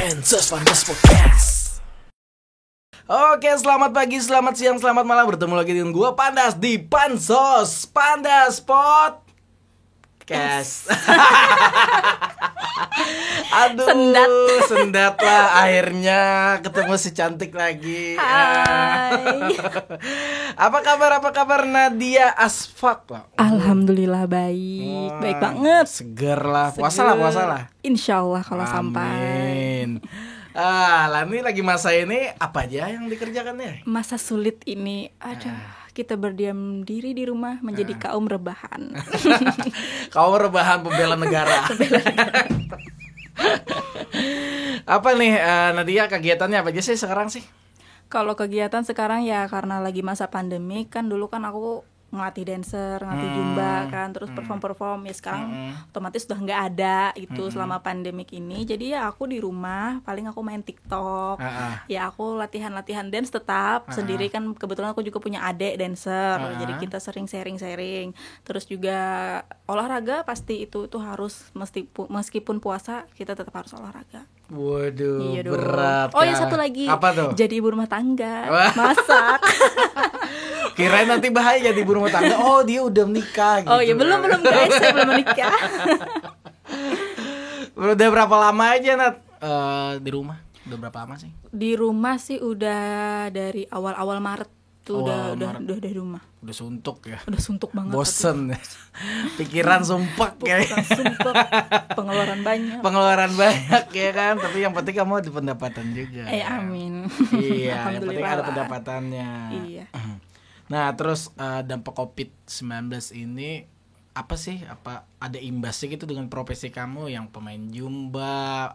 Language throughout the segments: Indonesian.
Pansos Podcast. Oke, selamat pagi, selamat siang, selamat malam. Bertemu lagi dengan gue Pandas di Pansos Podcast. Aduh, sendat lah. Akhirnya ketemu si cantik lagi. Hai. Apa kabar Nadia Asfak? Alhamdulillah baik, baik banget. Seger lah, puasa lah. Insya Allah kalau sampai. Amin. Lah ini lagi masa ini apa aja yang dikerjakannya? Masa sulit ini, kita berdiam diri di rumah menjadi kaum rebahan. Kaum rebahan pembela negara. Apa nih Nadia, kegiatannya apa aja sih sekarang sih? Kalau kegiatan sekarang ya karena lagi masa pandemi kan, dulu kan aku ngelatih dancer, ngelatih zumba kan, terus perform ya sekarang otomatis udah nggak ada itu selama pandemik ini. Jadi ya aku di rumah paling aku main TikTok, ya aku latihan dance tetap sendiri kan, kebetulan aku juga punya adik dancer, jadi kita sering sharing. Terus juga olahraga pasti itu harus, meskipun puasa kita tetap harus olahraga. Waduh, iya berat. Oh ya, satu lagi. Apa tuh? Jadi ibu rumah tangga, masak. Kirain nanti bahaya jadi ibu rumah tangga. Oh, dia udah menikah gitu. Oh ya, belum guys, saya belum menikah. Udah berapa lama aja Nat di rumah? Udah berapa lama sih? Di rumah sih udah dari awal Maret tuh, udah di rumah. Udah suntuk ya. Udah suntuk banget. Bosen ya. Pikiran sumpek kayak. Pengeluaran banyak ya kan. Tapi yang penting kamu ada pendapatan juga. Amin. Iya, yang penting ada pendapatannya. Iya. Nah, terus dampak COVID-19 ini apa sih? Apa ada imbasnya gitu dengan profesi kamu yang pemain zumba,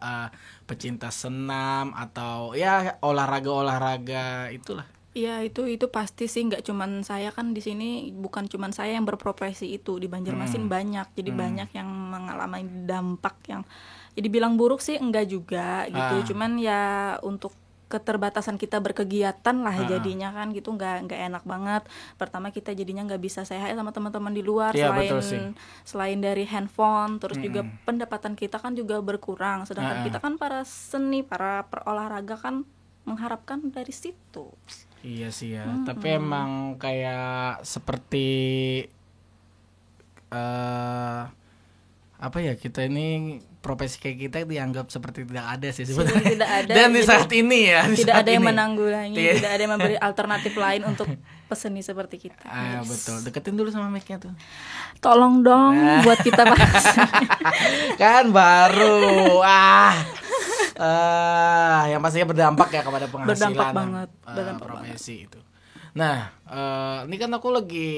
pecinta senam, atau ya olahraga itulah? Iya, itu pasti sih, nggak cuman saya kan di sini, bukan cuman saya yang berprofesi itu, di Banjarmasin banyak. Jadi banyak yang mengalami dampak yang jadi bilang buruk sih enggak juga gitu. Cuman ya untuk keterbatasan kita berkegiatan lah jadinya kan gitu, nggak enak banget. Pertama kita jadinya nggak bisa sehat sama teman-teman di luar, selain dari handphone, terus juga pendapatan kita kan juga berkurang. Sedangkan kita kan para perolahraga kan mengharapkan dari situ. Iya sih ya, tapi emang kayak seperti apa ya, kita ini profesi kayak kita dianggap seperti tidak ada sih sebenarnya. Tidak ada. Dan di saat ini ya, tidak ada yang menanggulangi, tidak ada yang memberi alternatif lain untuk peseni seperti kita. Betul, deketin dulu sama mic-nya tuh. Tolong dong buat kita bahas. Kan baru yang pastinya berdampak ya kepada penghasilan profesi itu. Nah, ini kan aku lagi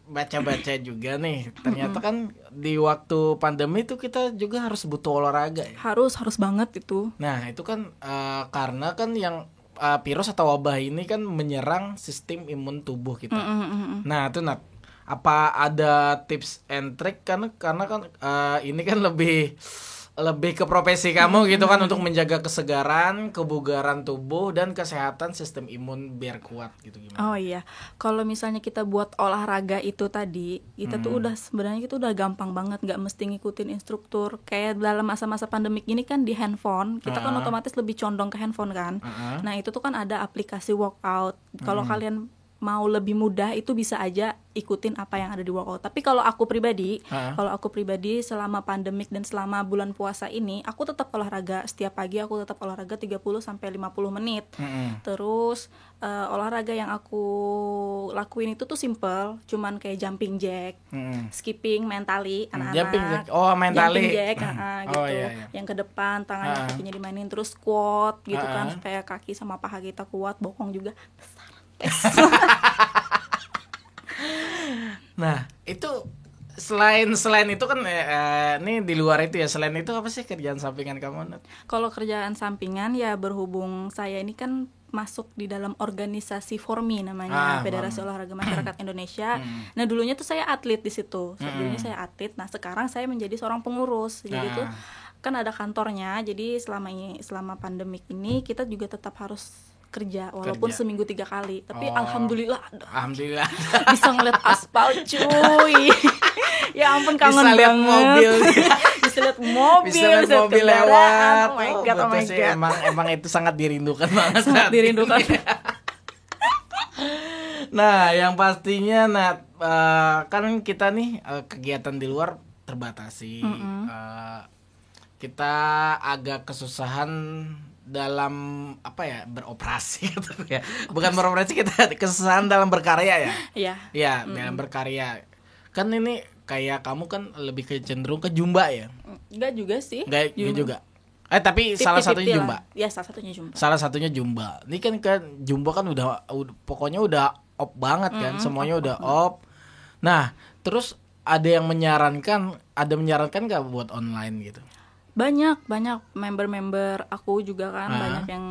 baca-baca juga nih. Ternyata kan di waktu pandemi itu kita juga harus butuh olahraga ya. Harus banget itu. Nah, itu kan karena kan yang virus atau wabah ini kan menyerang sistem imun tubuh kita. Nah, itu Nat, apa ada tips and trick karena kan ini kan lebih ke profesi kamu gitu kan, untuk menjaga kesegaran, kebugaran tubuh dan kesehatan sistem imun biar kuat gitu, gimana? Oh iya, kalau misalnya kita buat olahraga itu tadi, kita tuh sebenarnya itu udah gampang banget, nggak mesti ngikutin instruktur. Kayak dalam masa-masa pandemik ini kan di handphone, kita kan otomatis lebih condong ke handphone kan. Nah itu tuh kan ada aplikasi workout. Kalau kalian mau lebih mudah itu bisa aja ikutin apa yang ada di workout. Tapi kalau aku pribadi selama pandemik dan selama bulan puasa ini, aku tetap olahraga. Setiap pagi aku tetap olahraga 30 sampai 50 menit. Terus olahraga yang aku lakuin itu tuh simple, cuman kayak jumping jack, skipping, main tali anak-anak. Jumping jack. Main tali. Jumping jack gitu. Iya. Yang ke depan tangannya kakinya dimainin, terus squat gitu kan, supaya kaki sama paha kita kuat, bokong juga besar. Nah, itu selain itu kan ini di luar itu ya, selain itu apa sih kerjaan sampingan kamu? Kalau kerjaan sampingan ya, berhubung saya ini kan masuk di dalam organisasi FORMI namanya, Federasi Olahraga Masyarakat Indonesia. Nah, dulunya tuh saya atlet di situ. Nah, sekarang saya menjadi seorang pengurus. Jadi tuh kan ada kantornya. Jadi selama pandemik ini kita juga tetap harus kerja walaupun seminggu 3 kali, tapi alhamdulillah bisa ngeliat aspal cuy. Ya ampun, kangen bisa banget mobil. bisa lihat mobil, bisa lihat mobil kendaraan. lewat. Oh my god, oh my betul sih, god. emang itu sangat dirindukan banget. Sangat dirindukan. Nah, yang pastinya kan kita nih kegiatan di luar terbatasi. Kita agak kesusahan dalam beroperasi gitu ya. Bukan beroperasi, kita kesusahan dalam berkarya ya. Iya. Iya, dalam berkarya. Kan ini kayak kamu kan lebih cenderung ke Zumba ya. Enggak juga sih. Enggak juga. Tapi salah satunya Zumba. Ya, salah satunya Zumba. Salah satunya Zumba. Ini kan Zumba kan udah pokoknya udah off banget kan, semuanya udah off. Nah, terus ada menyarankan nggak buat online gitu? Banyak member-member aku juga kan banyak yang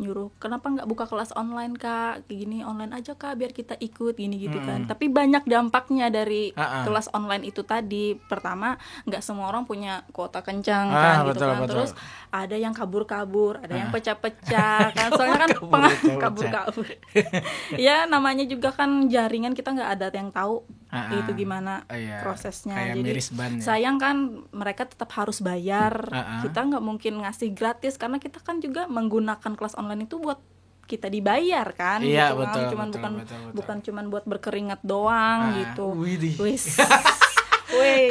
nyuruh, kenapa nggak buka kelas online Kak, kayak gini, online aja Kak biar kita ikut gini gitu kan. Tapi banyak dampaknya dari kelas online itu tadi. Pertama, nggak semua orang punya kuota kencang kan gitu kan. Betul. Terus ada yang kabur-kabur, ada yang pecah-pecah kan, soalnya kan kabur-kabur. Ya namanya juga kan jaringan, kita nggak ada yang tahu itu gimana prosesnya. Kayak jadi miris ban, ya. Sayang kan mereka tetap harus bayar. Kita nggak mungkin ngasih gratis karena kita kan juga menggunakan kelas online itu buat kita dibayar kan. Iya, gitu betul, kan. betul. Bukan cuman buat berkeringat doang gitu. Wis.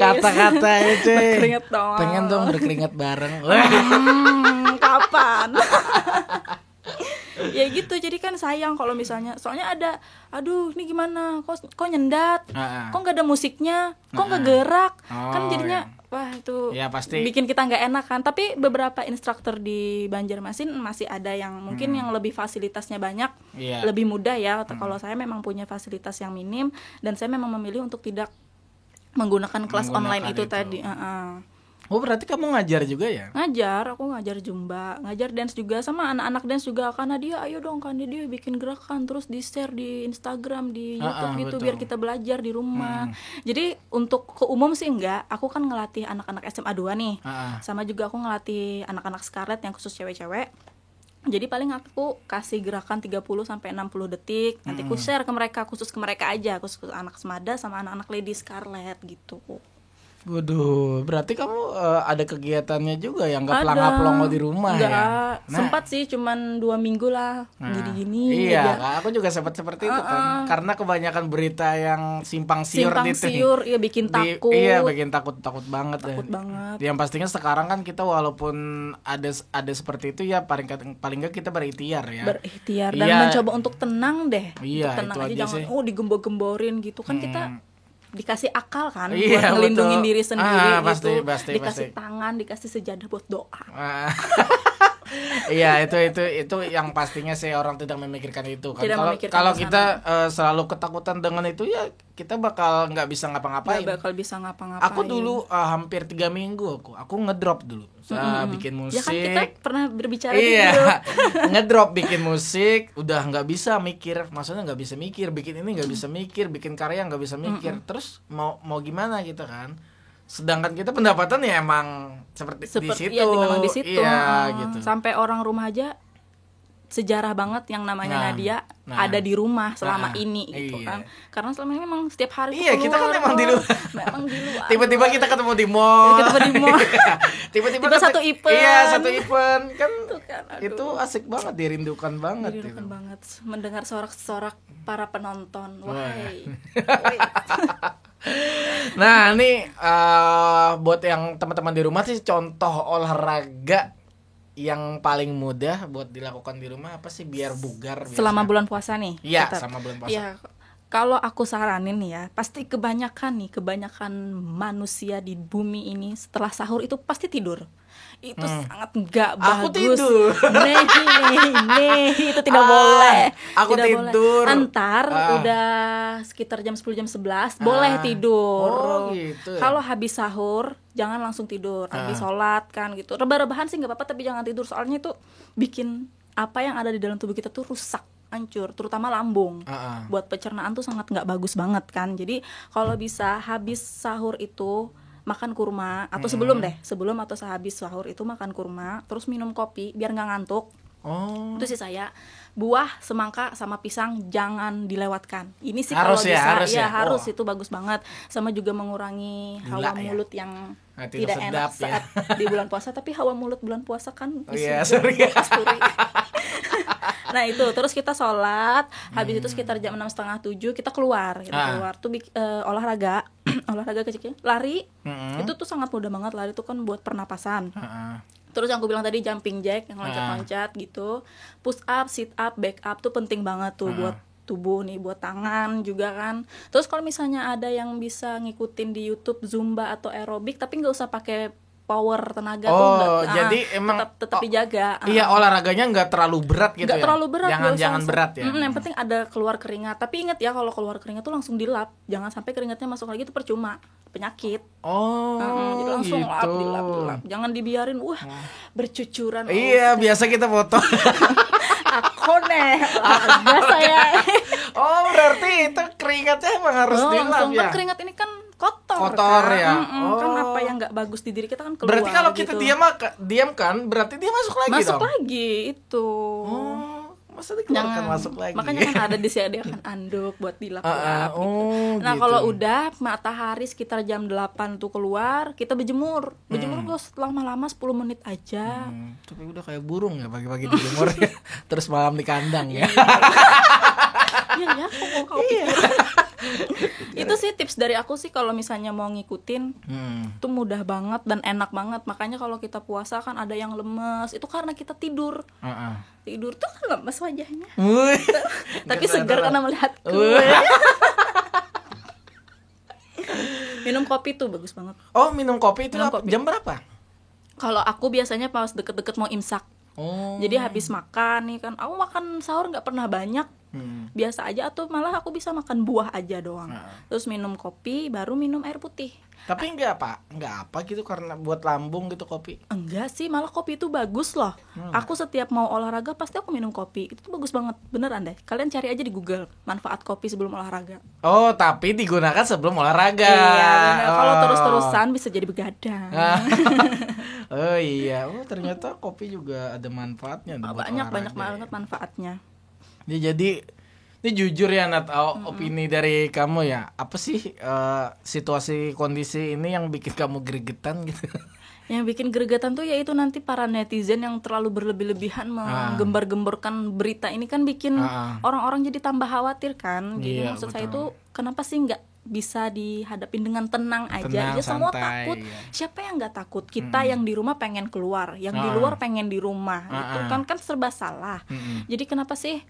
Kata-kata itu berkeringat doang. Pengen dong berkeringat bareng. Kapan? Ya gitu, jadi kan sayang kalau misalnya, soalnya ada, aduh ini gimana, kok nyendat, kok nggak ada musiknya, kok nggak gerak, kan jadinya wah itu ya, pasti bikin kita nggak enak kan. Tapi beberapa instruktur di Banjarmasin masih ada yang mungkin yang lebih fasilitasnya banyak, lebih mudah ya. Kalau saya memang punya fasilitas yang minim dan saya memang memilih untuk tidak menggunakan kelas online itu tadi. Oh, berarti kamu ngajar juga ya? Ngajar, aku ngajar Zumba, ngajar dance juga, sama anak-anak dance juga. Karena dia, ayo dong kan dia bikin gerakan, terus di-share di Instagram, di YouTube gitu, biar kita belajar di rumah. Jadi untuk ke umum sih enggak, aku kan ngelatih anak-anak SMA 2 nih. Sama juga aku ngelatih anak-anak Scarlet yang khusus cewek-cewek. Jadi paling aku kasih gerakan 30-60 detik, nanti aku share ke mereka, khusus ke mereka aja, khusus anak Semada sama anak-anak Lady Scarlet gitu. Waduh, berarti kamu ada kegiatannya juga yang nggak pelangap-pelongo di rumah ya? Sempat sih, cuman 2 minggu lah, gini-gini. Iya, aja. Aku juga sempat seperti itu kan, karena kebanyakan berita yang simpang siur iya bikin takut. Iya, bikin takut banget. Takut banget. Yang pastinya sekarang kan kita walaupun ada seperti itu ya, paling nggak kita berikhtiar ya. Berikhtiar dan mencoba untuk tenang deh. Iya, untuk tenang itu aja, aja jangan sih. Digembor-gemborin gitu kan. Kita dikasih akal kan, buat ngelindungin diri sendiri gitu. Pasti. Tangan, dikasih sejadah buat doa. Iya, itu yang pastinya sih, orang tidak memikirkan itu kan. Kalau kita selalu ketakutan dengan itu ya, kita bakal nggak bisa ngapa-ngapain. Aku dulu hampir 3 minggu aku ngedrop dulu. Bikin musik. Ya kan kita pernah berbicara ngedrop bikin musik, udah nggak bisa mikir, maksudnya nggak bisa mikir, bikin ini nggak bisa mikir, bikin karya nggak bisa mikir. Terus mau gimana gitu kan? Sedangkan kita pendapatan ya emang seperti di situ. Memang di situ. Iya, gitu. Sampai orang rumah aja sejarah banget yang namanya Nadia ada di rumah selama ini gitu kan. Karena selama ini memang setiap hari keluar, kita kan memang di luar. Memang di luar. Tiba-tiba kita ketemu di mall. Tiba-tiba satu event. Iya, satu event kan. Itu asik banget, dirindukan banget. Banget mendengar sorak-sorak para penonton. Wahai. Nah, ini buat yang teman-teman di rumah sih, contoh olahraga yang paling mudah buat dilakukan di rumah apa sih biar bugar selama bulan puasa nih? Iya, selama bulan puasa. Ya, kalau aku saranin nih ya, pasti kebanyakan manusia di bumi ini setelah sahur itu pasti tidur. Itu sangat nggak bagus. Aku tidur. Nih, itu tidak boleh. Aku tidak tidur. Boleh. Antar udah sekitar jam 10 jam 11 boleh tidur. Oh, gitu. Kalau habis sahur jangan langsung tidur. Habis sholat kan gitu. Rebah-rebahan sih nggak apa-apa, tapi jangan tidur, soalnya itu bikin apa yang ada di dalam tubuh kita tuh rusak, hancur, terutama lambung. Buat pencernaan tuh sangat nggak bagus banget kan. Jadi kalau bisa habis sahur itu makan kurma, atau sebelum atau sehabis sahur itu makan kurma, terus minum kopi biar nggak ngantuk. Oh. Itu sih saya. Buah, semangka sama pisang jangan dilewatkan. Ini sih Harus kalau ya, bisa harus ya. harus Oh. itu bagus banget. Sama juga mengurangi Gula hawa ya? mulut yang Tidak tidak enak sedap ya. saat di bulan puasa. Tapi hawa mulut bulan puasa kan Iya, isu sorry. kasturi. Nah itu terus kita sholat, habis itu sekitar jam 6:30, 7 kita keluar tuh olahraga olahraga kecil, lari. Itu tuh sangat mudah banget, lari tuh kan buat pernapasan. Terus yang aku bilang tadi jumping jack yang loncat-loncat gitu, push up, sit up, back up tuh penting banget tuh buat tubuh nih, buat tangan juga kan. Terus kalau misalnya ada yang bisa ngikutin di YouTube Zumba atau aerobik tapi nggak usah pakai power tenaga tuh jadi emang tetap dijaga. Iya, olahraganya nggak terlalu berat gitu nggak ya. terlalu berat, Jangan berat ya. Yang penting ada keluar keringat. Tapi ingat ya kalau keluar keringat tuh langsung dilap. Jangan sampai keringatnya masuk lagi, itu percuma, penyakit. Jadi langsung gitu. dilap. Jangan dibiarin bercucuran. Iya, biasa kita foto. Aku ada saya. Berarti itu keringatnya emang harus dilap langsung ya. kan keringat ini kan kotor kan? Ya. Kan apa yang nggak bagus di diri kita kan keluar. Berarti kalau kita gitu. diam kan, berarti dia masuk lagi masuk dong. lagi itu. Masa dikeluarkan masuk lagi. Makanya kan ada disediakan anduk buat dilap-lap gitu. Nah, kalau udah matahari sekitar jam 8 tuh keluar, kita berjemur. Berjemur gak lama-lama 10 menit aja. Tapi udah kayak burung ya pagi-pagi dijemur ya. Terus malam di kandang ya. Iya ya, kok pikir. Itu sih tips dari aku sih kalau misalnya mau ngikutin. Itu mudah banget dan enak banget. Makanya kalau kita puasa kan ada yang lemes, itu karena kita tidur. Tidur tuh kan lemes wajahnya. Tapi segar karena melihat minum kopi tuh bagus banget. Minum kopi itu jam berapa? Kalau aku biasanya pas deket-deket mau imsak. Jadi habis makan nih kan, aku makan sahur nggak pernah banyak, biasa aja, atau malah aku bisa makan buah aja doang. Terus minum kopi, baru minum air putih. Tapi nggak apa gitu karena buat lambung gitu kopi? Enggak sih, malah kopi itu bagus loh. Aku setiap mau olahraga pasti aku minum kopi. Itu tuh bagus banget, beneran deh. Kalian cari aja di Google manfaat kopi sebelum olahraga. Tapi digunakan sebelum olahraga. Iya, bener. Kalau terus-terusan bisa jadi begadang. Iya, ternyata kopi juga ada manfaatnya. Banyak banget manfaatnya. Jadi ini jujur ya Nat, opini dari kamu ya, apa sih situasi kondisi ini yang bikin kamu gregetan gitu? Yang bikin gregetan tuh yaitu nanti para netizen yang terlalu berlebih-lebihan menggembar-gemborkan berita ini kan bikin orang-orang jadi tambah khawatir kan. Jadi maksud saya itu kenapa sih nggak bisa dihadapin dengan tenang aja. Ya semua takut. Siapa yang nggak takut? Kita yang di rumah pengen keluar, yang di luar pengen di rumah. Itu kan serba salah. Jadi kenapa sih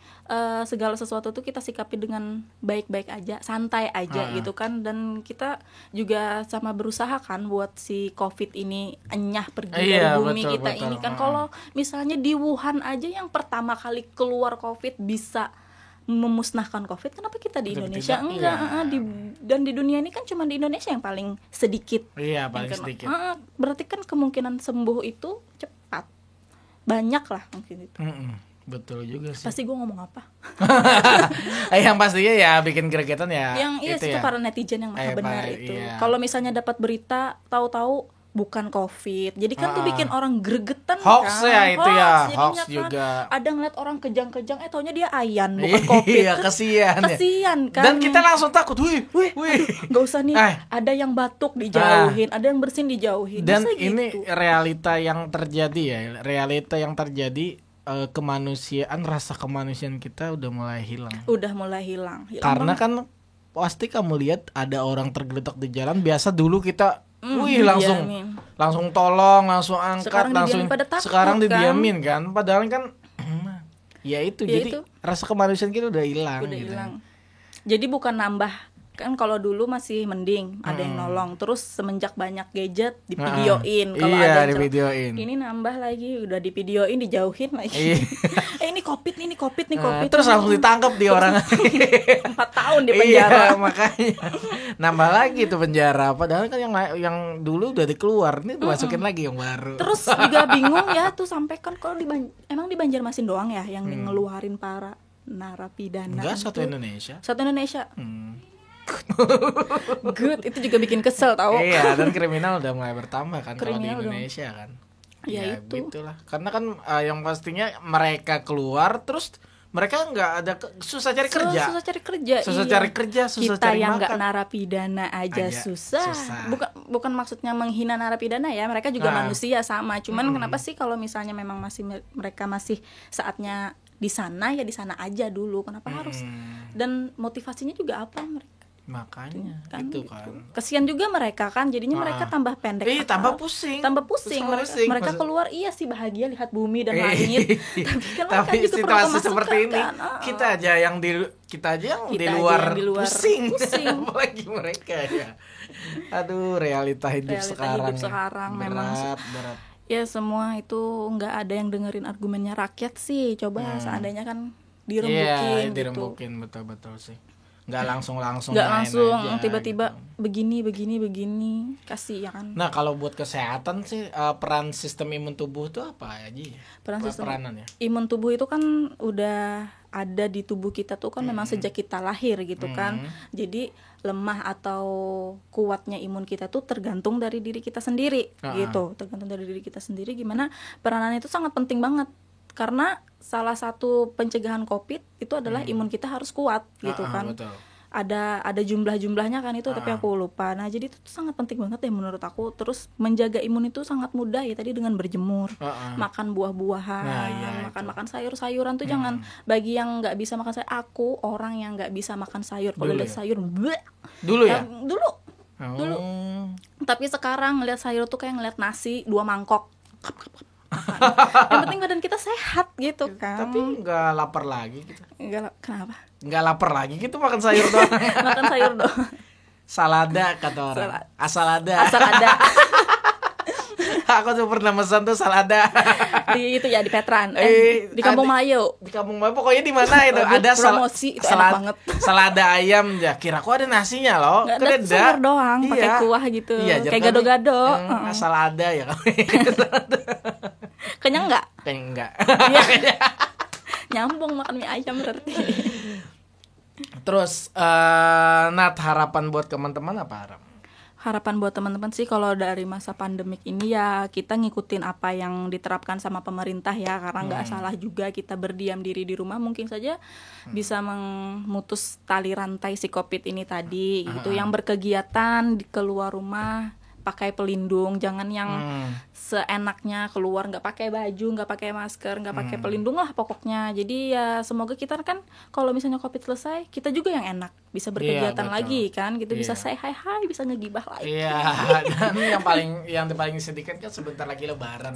segala sesuatu tuh kita sikapi dengan baik-baik aja, santai aja gitu kan. Dan kita juga sama berusaha kan buat si COVID ini enyah pergi dari bumi kita ini kan. Kalau misalnya di Wuhan aja yang pertama kali keluar COVID bisa memusnahkan COVID, kenapa kita di Indonesia enggak? Dan di dunia ini kan cuma di Indonesia yang paling sedikit. Iya, paling sedikit. Berarti kan kemungkinan sembuh itu cepat, banyak lah mungkin itu. Betul juga sih. Pasti gue ngomong apa? Yang pastinya ya bikin gregetan ya. Yang itu para netizen yang maha benar itu. Iya. Kalau misalnya dapat berita tahu-tahu bukan COVID, jadi kan tuh bikin orang gregetan. Hoax kan? ya itu ya, hoax kan, juga. Ada ngeliat orang kejang-kejang, taunya dia ayan bukan COVID. Iya, kasihan kan. Dan kita langsung takut, wih, nggak usah nih. Ada yang batuk dijauhin, ada yang bersin dijauhin. Dan masa ini gitu? realita yang terjadi kemanusiaan, rasa kemanusiaan kita udah mulai hilang. Karena kan pasti kamu lihat ada orang tergeletak di jalan, biasa dulu kita langsung tolong, langsung angkat, sekarang didiamin kan. Padahal kan ya itu, jadi rasa kemanusiaan kita udah hilang gitu. Jadi bukan nambah. Kan kalau dulu masih mending ada yang nolong, terus semenjak banyak gadget divideoin kalau ada yang divideoin. Ini nambah lagi, udah divideoin, dijauhin lagi. Ini COVID. Terus langsung ditangkap di orang 4 tahun di penjara. Makanya nambah lagi tuh penjara. Padahal kan yang dulu udah dikeluar, ini dimasukin lagi yang baru. Terus juga bingung ya tuh, sampai kan kalau emang di Banjarmasin doang ya yang ngeluarin para narapidana. Enggak, satu Indonesia. Good, itu juga bikin kesel tau. Iya, dan kriminal udah mulai bertambah kan kalau di Indonesia kan. Ya itu. Gitulah. Karena kan yang pastinya mereka keluar terus mereka nggak ada susah cari kerja. Susah cari kerja. Susah iya. cari kerja, susah Kita cari yang makan. nggak narapidana aja susah. Bukan maksudnya menghina narapidana ya. Mereka juga manusia sama. Cuman kenapa sih kalau misalnya memang mereka masih saatnya di sana ya di sana aja dulu. Kenapa harus? Dan motivasinya juga apa mereka? Makanya Kan, itu kan. kesian juga mereka kan, jadinya mereka tambah pendek tambah akal. pusing. Tambah pusing. Mereka keluar iya sih bahagia lihat bumi dan langit. Tapi kan mereka juga perlu situasi pemasukan, seperti ini kan? kita aja yang di luar pusing. Apalagi mereka ya. Aduh, realita hidup sekarang memang berat. Ya semua itu nggak ada yang dengerin argumennya rakyat sih. Coba seandainya kan dirembukin gitu. Dirembukin betul sih. Nggak langsung tiba-tiba gitu. begini kasih ya kan. Nah kalau buat kesehatan sih peran sistem imun tubuh itu apa aja? Peranannya imun tubuh itu kan udah ada di tubuh kita tuh kan memang sejak kita lahir gitu kan. Jadi lemah atau kuatnya imun kita tuh tergantung dari diri kita sendiri gitu. Tergantung dari diri kita sendiri gimana peranannya itu sangat penting banget. Karena salah satu pencegahan COVID itu adalah imun kita harus kuat gitu kan. Betul. Ada jumlah-jumlahnya kan itu tapi aku lupa. Nah, jadi itu tuh sangat penting banget ya menurut aku. Terus menjaga imun itu sangat mudah ya tadi dengan berjemur, makan buah-buahan, makan sayur-sayuran tuh jangan bagi yang nggak bisa makan sayur. Aku orang yang nggak bisa makan sayur. Kalau lihat sayur, dulu ya? Dulu. Tapi sekarang ngeliat sayur tuh kayak ngeliat nasi 2 mangkok. Yang penting badan kita sehat gitu kan. Tapi nggak lapar lagi gitu. Kenapa? Nggak lapar lagi gitu makan sayur doang. Makan sayur doang. Salada kata orang. Asal ada. Aku tuh pernah pesan tuh salada. Di itu ya di Petran. Di Kampung Melayu. Di Kampung Melayu pokoknya di mana itu ada promosi itu enak banget. Salada ayam ya. Kira aku ada nasinya loh. Nggak ada sayur doang, pakai kuah gitu. Kayak gado-gado. Asal ada ya. Kenyang nggak? Kenyang enggak. Nyambung makan mie ayam berarti. Terus Nat, harapan buat teman-teman apa Harapan buat teman-teman sih kalau dari masa pandemik ini ya kita ngikutin apa yang diterapkan sama pemerintah ya, karena nggak salah juga kita berdiam diri di rumah mungkin saja bisa memutus tali rantai si COVID ini tadi gitu. Yang berkegiatan di keluar rumah pakai pelindung, jangan yang seenaknya keluar nggak pakai baju, nggak pakai masker, nggak pakai pelindung lah pokoknya. Jadi ya semoga kita kan kalau misalnya COVID selesai kita juga yang enak bisa berkegiatan lagi kan gitu, bisa say hi, bisa ngegibah lagi. Iya, dan yang paling sedikit kan sebentar lagi lebaran.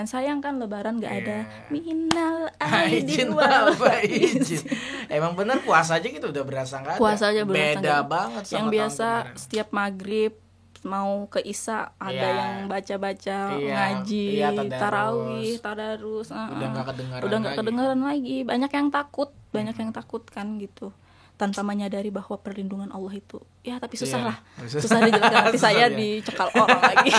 Sayang kan lebaran nggak ada minal aidin wal faizin. Emang bener puasa aja gitu udah berasa nggak ada. Puasa aja beda banget sama yang biasa kemarin. Setiap maghrib mau ke Isya ada yang baca-baca ngaji, tarawih, tadarus. Udah nggak kedengaran lagi. Banyak yang takut kan gitu. Tanpa menyadari bahwa perlindungan Allah itu tapi susah lah. Susah dijelaskan, nanti saya dicekal orang lagi.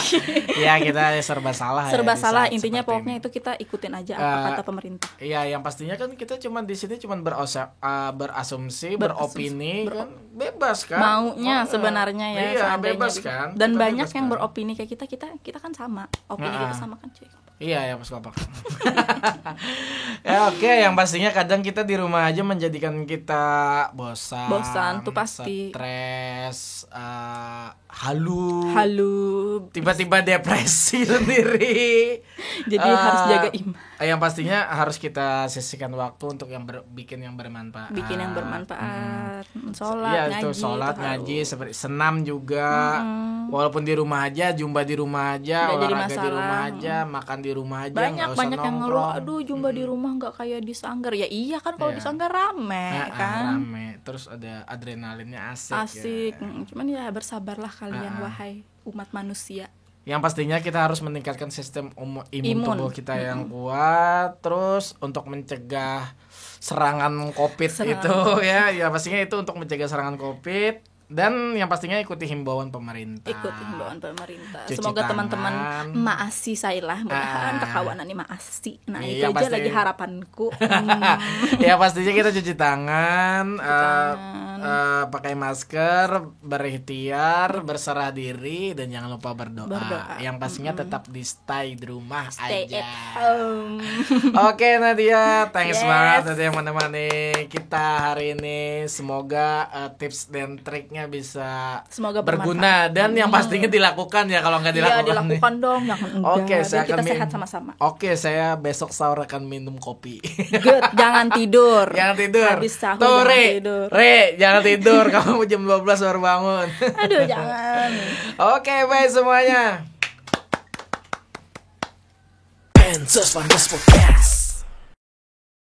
Ya kita serba salah intinya pokoknya itu kita ikutin aja apa kata pemerintah. Iya, yang pastinya kan kita di sini cuma berasumsi, beropini kan bebas kan. Maunya sebenarnya ya. Iya, bebas kan. Dan kita banyak yang beropini kayak kita kan sama. Opini kita sama kan, cuy. Iya ya Mas Bapak. Ya oke, yang pastinya kadang kita di rumah aja menjadikan kita bosan tuh pasti. Stres, halu. Tiba-tiba depresi sendiri. Jadi harus jaga iman. Yang pastinya harus kita sisihkan waktu untuk bikin yang bermanfaat. Sholat, ngaji, seperti senam juga. Walaupun di rumah aja, jumba di rumah aja, olahraga di rumah aja, makan di rumah aja. Banyak yang ngeluh, aduh jumba di rumah nggak kayak di sanggar. Ya iya kan kalau di sanggar rame kan. Rame. Terus ada adrenalinnya asik. Cuman ya bersabarlah kalian wahai umat manusia. Yang pastinya kita harus meningkatkan sistem imun tubuh kita yang kuat. Terus untuk mencegah serangan COVID itu ya pastinya itu untuk mencegah serangan COVID. Dan yang pastinya ikuti himbauan pemerintah. Cuci semoga teman-teman maasi saya lah, mudah-mudahan kekawanan ini maasi. Nah itu aja lagi harapanku. Ya pastinya kita cuci tangan. pakai masker, berikhtiar, berserah diri, dan jangan lupa berdoa. Yang pastinya tetap di stay di rumah Stay aja. at home. Oke Nadia, thanks Yes. banget Nadia menemani kita hari ini. Semoga tips dan triknya bisa Semoga berguna dan yang pastinya dilakukan ya, kalau nggak Iya, dilakukan. dilakukan dong, jangan enggak. Oke, saya Biar kita akan sehat sama-sama. Oke, saya besok sahur akan minum kopi. Good, jangan tidur. Jangan tidur. Habis sahur Tuh, jangan Re. tidur. Re, jangan tidur. Kamu jam 12 baru bangun. Aduh, jangan. Oke, bye semuanya. Pensos Podcast.